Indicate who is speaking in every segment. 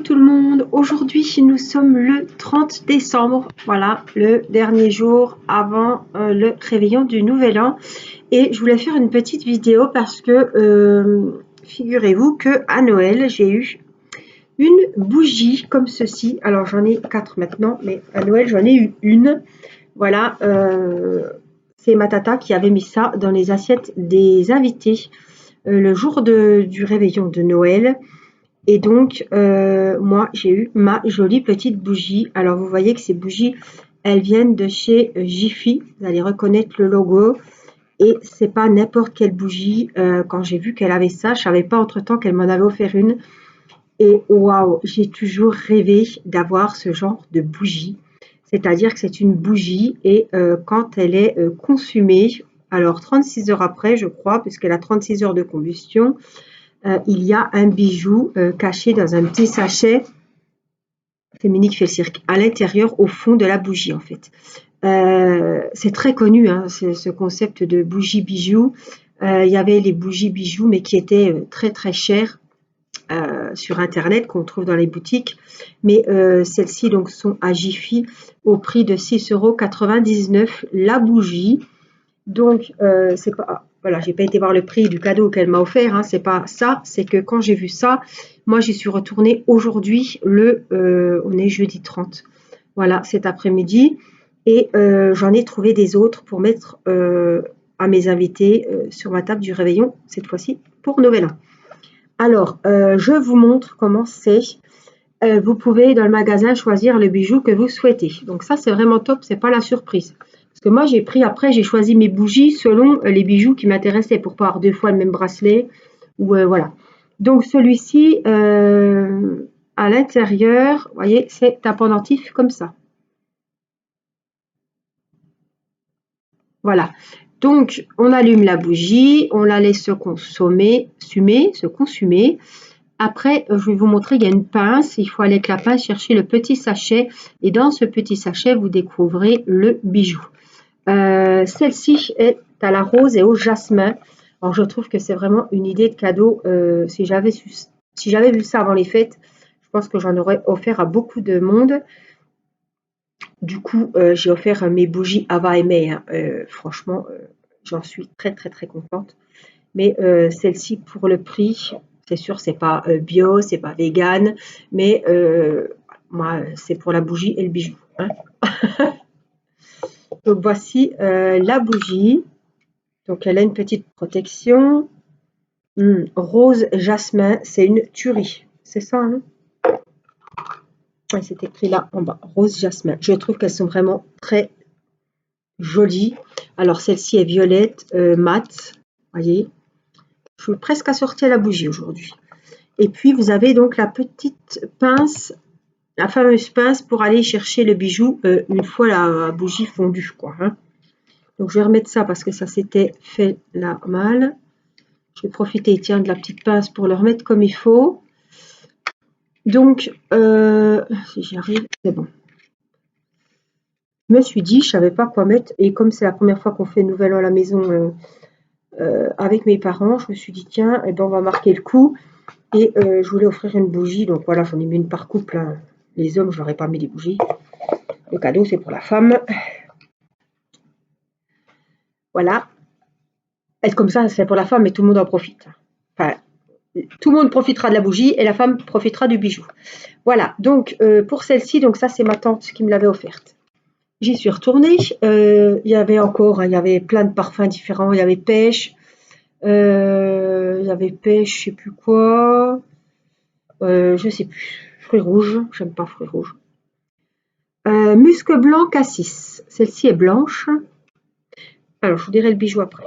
Speaker 1: tout le monde, aujourd'hui nous sommes le 30 décembre, voilà, le dernier jour avant le réveillon du nouvel an et je voulais faire une petite vidéo parce que figurez-vous que à Noël j'ai eu une bougie comme ceci, alors j'en ai 4 maintenant mais à Noël j'en ai eu une, voilà, c'est ma tata qui avait mis ça dans les assiettes des invités le jour du réveillon de Noël. Et donc, moi, j'ai eu ma jolie petite bougie. Alors, vous voyez que ces bougies, elles viennent de chez Jiffy. Vous allez reconnaître le logo. Et c'est pas n'importe quelle bougie. Quand j'ai vu qu'elle avait ça, je savais pas entre-temps qu'elle m'en avait offert une. Et waouh, j'ai toujours rêvé d'avoir ce genre de bougie. C'est-à-dire que c'est une bougie et quand elle est consumée, alors 36 heures après, je crois, puisqu'elle a 36 heures de combustion, il y a un bijou caché dans un petit sachet. C'est Monique fait le cirque à l'intérieur, au fond de la bougie en fait. C'est très connu, hein, ce concept de bougie bijou. Il y avait les bougies bijoux, mais qui étaient très très chères sur internet, qu'on trouve dans les boutiques. Mais celles-ci donc sont à Jiffy au prix de 6,99 € la bougie. Donc, c'est pas, voilà, j'ai pas été voir le prix du cadeau qu'elle m'a offert, hein, c'est pas ça, c'est que quand j'ai vu ça, moi j'y suis retournée aujourd'hui, on est jeudi 30, voilà, cet après-midi, et j'en ai trouvé des autres pour mettre à mes invités sur ma table du réveillon, cette fois-ci pour Nouvel An. Alors, je vous montre comment c'est. Vous pouvez dans le magasin choisir le bijou que vous souhaitez. Donc ça, c'est vraiment top, c'est pas la surprise. Parce que moi, j'ai choisi mes bougies selon les bijoux qui m'intéressaient pour pas avoir 2 fois le même bracelet. Ou voilà. Donc celui-ci, à l'intérieur, vous voyez, c'est un pendentif comme ça. Voilà. Donc, on allume la bougie, on la laisse se consumer. Après, je vais vous montrer, il y a une pince. Il faut aller avec la pince chercher le petit sachet. Et dans ce petit sachet, vous découvrez le bijou. Celle-ci est à la rose et au jasmin. Alors, je trouve que c'est vraiment une idée de cadeau. Si j'avais vu ça avant les fêtes, je pense que j'en aurais offert à beaucoup de monde. Du coup, j'ai offert mes bougies Ava et May. Hein. Franchement, j'en suis très, très, très contente. Mais celle-ci, pour le prix, c'est sûr, c'est pas bio, c'est pas vegan, mais moi, c'est pour la bougie et le bijou. Hein. Donc voici la bougie. Donc elle a une petite protection. Rose jasmin, c'est une tuerie. C'est ça, hein? Ouais, c'est écrit là en bas, rose jasmin. Je trouve qu'elles sont vraiment très jolies. Alors celle-ci est violette, mat, voyez. Je suis presque assortie à la bougie aujourd'hui. Et puis vous avez donc la petite pince, la fameuse pince pour aller chercher le bijou une fois la bougie fondue, quoi. Hein. Donc je vais remettre ça parce que ça s'était fait là mal. Je vais profiter, tiens, de la petite pince pour le remettre comme il faut. Donc, si j'y arrive, c'est bon. Je me suis dit, je savais pas quoi mettre. Et comme c'est la première fois qu'on fait Nouvel An à la maison avec mes parents, je me suis dit, tiens, eh ben, on va marquer le coup. Et je voulais offrir une bougie. Donc voilà, j'en ai mis une par couple. Hein. Les hommes, je leur ai pas mis des bougies. Le cadeau, c'est pour la femme. Voilà. Être comme ça, c'est pour la femme, mais tout le monde en profite. Enfin, tout le monde profitera de la bougie et la femme profitera du bijou. Voilà, donc pour celle-ci, donc ça c'est ma tante qui me l'avait offerte. J'y suis retournée, il y avait plein de parfums différents, il y avait pêche, je sais plus quoi, je sais plus, fruits rouges, j'aime pas fruits rouges. Musc blanc cassis, celle-ci est blanche. Alors je vous dirai le bijou après,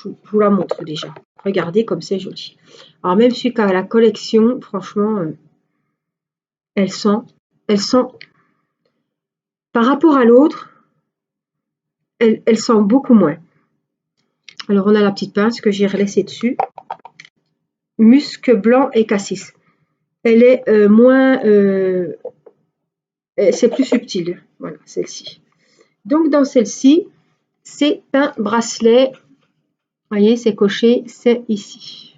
Speaker 1: je vous la montre déjà. Regardez comme c'est joli. Alors même celui qui a la collection, franchement, elle sent, par rapport à l'autre, elle sent beaucoup moins. Alors on a la petite pince que j'ai relaissée dessus. Musc blanc et cassis. Elle est moins, c'est plus subtil. Voilà, celle-ci. Donc dans celle-ci, c'est un bracelet. Vous voyez, c'est coché, c'est ici.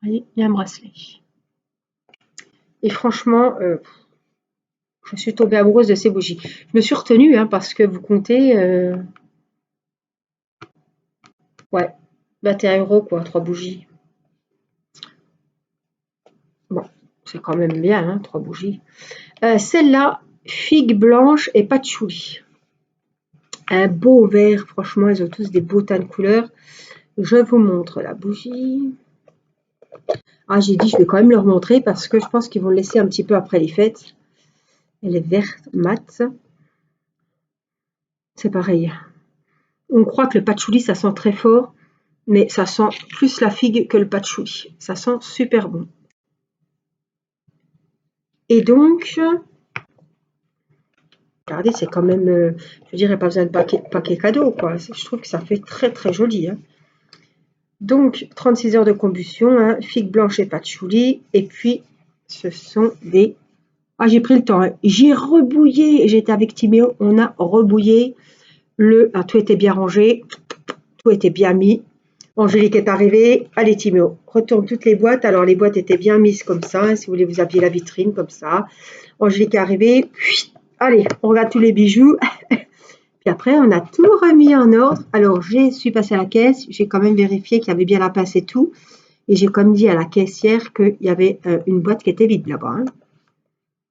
Speaker 1: Vous voyez, il y a un bracelet. Et franchement, Je suis tombée amoureuse de ces bougies. Je me suis retenue hein, parce que vous comptez... ouais, 21 € quoi, 3 bougies. Bon, c'est quand même bien, hein, 3 bougies. Celle-là, figue blanche et patchouli. Un beau vert, franchement, ils ont tous des beaux teintes de couleurs. Je vous montre la bougie. Ah, j'ai dit, je vais quand même leur montrer parce que je pense qu'ils vont le laisser un petit peu après les fêtes. Elle est verte, mat. C'est pareil. On croit que le patchouli, ça sent très fort, mais ça sent plus la figue que le patchouli. Ça sent super bon. Et donc, regardez, c'est quand même, je veux dire, il n'y a pas besoin de paquet cadeau, quoi. Je trouve que ça fait très, très joli. Hein. Donc, 36 heures de combustion, hein, figue blanche et patchouli. Et puis, ce sont des... Ah, j'ai pris le temps. Hein. J'ai rebouillé. J'étais avec Timéo. On a rebouillé. Ah, tout était bien rangé. Tout était bien mis. Angélique est arrivée. Allez, Timéo, retourne toutes les boîtes. Alors, les boîtes étaient bien mises comme ça. Hein, si vous voulez vous habiller la vitrine comme ça. Angélique est arrivée. Allez, on regarde tous les bijoux. Puis après, on a tout remis en ordre. Alors, je suis passée à la caisse. J'ai quand même vérifié qu'il y avait bien la place et tout. Et j'ai comme dit à la caissière qu'il y avait une boîte qui était vide là-bas. Hein.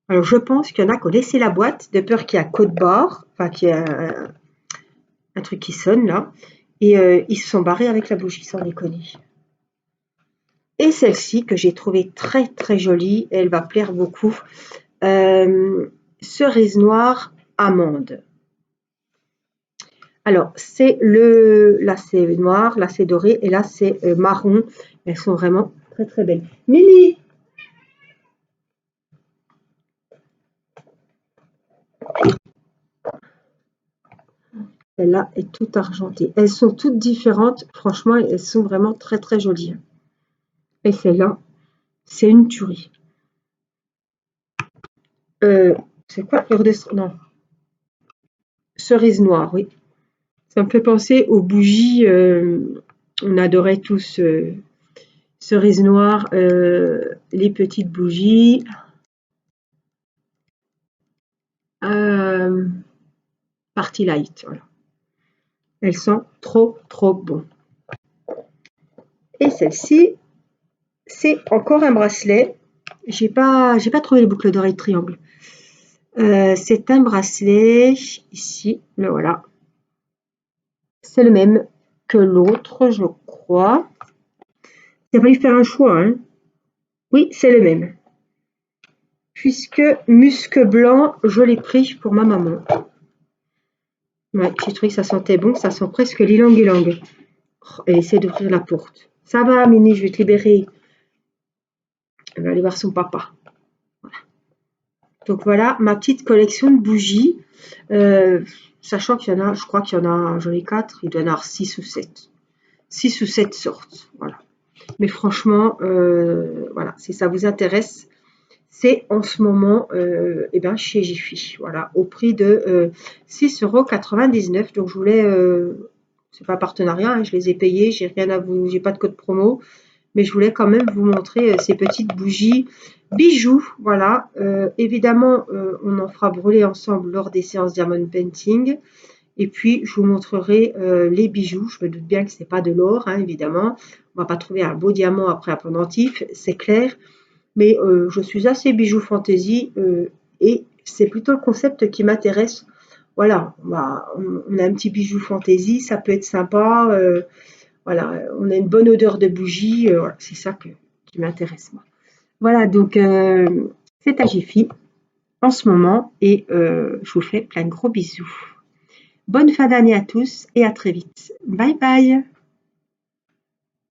Speaker 1: Alors, je pense qu'il y en a qui ont laissé la boîte de peur qu'il y ait un code barre. Enfin, qu'il y ait un truc qui sonne là. Et ils se sont barrés avec la bougie, sans déconner. Et celle-ci, que j'ai trouvée très, très jolie. Elle va plaire beaucoup. Cerise noire amande. Alors, là c'est noir, là c'est doré et là c'est marron. Elles sont vraiment très très belles. Mimi! Celle-là est toute argentée. Elles sont toutes différentes. Franchement, elles sont vraiment très très jolies. Et celle-là, c'est une tuerie. C'est quoi fleur de... Non. Cerise noire, oui. Ça me fait penser aux bougies. On adorait tous cerise noire, les petites bougies. Party light, voilà. Elles sont trop trop bon. Et celle-ci, c'est encore un bracelet. J'ai pas trouvé les boucles d'oreilles de triangle. C'est un bracelet ici, le voilà. C'est le même que l'autre, je crois. Il a fallu faire un choix. Hein. Oui, c'est le même. Puisque musc blanc, je l'ai pris pour ma maman. Ouais, j'ai trouvé que ça sentait bon, ça sent presque l'ilang-ilang. Oh, elle essaie d'ouvrir la porte. Ça va, Mini, je vais te libérer. Elle va aller voir son papa. Voilà. Donc voilà ma petite collection de bougies. Sachant qu'il y en a, je crois qu'il y en a, j'en ai 4, il doit y en avoir 6 ou 7. 6 ou 7 sortes. Voilà. Mais franchement, voilà, si ça vous intéresse, c'est en ce moment chez Jiffy. Voilà, au prix de 6,99 €. Donc je voulais, c'est pas un partenariat, hein, je les ai payés, j'ai rien à vous, j'ai pas de code promo, mais je voulais quand même vous montrer ces petites bougies bijoux. Voilà, évidemment, on en fera brûler ensemble lors des séances Diamond Painting. Et puis, je vous montrerai les bijoux. Je me doute bien que ce n'est pas de l'or, hein, évidemment. On ne va pas trouver un beau diamant après un pendentif, c'est clair. Mais je suis assez bijoux fantaisie et c'est plutôt le concept qui m'intéresse. Voilà, on a un petit bijou fantaisie, ça peut être sympa. Voilà, on a une bonne odeur de bougie. Voilà, c'est ça qui m'intéresse, moi. Voilà, donc c'est à Jiffy en ce moment et je vous fais plein de gros bisous. Bonne fin d'année à tous et à très vite. Bye bye.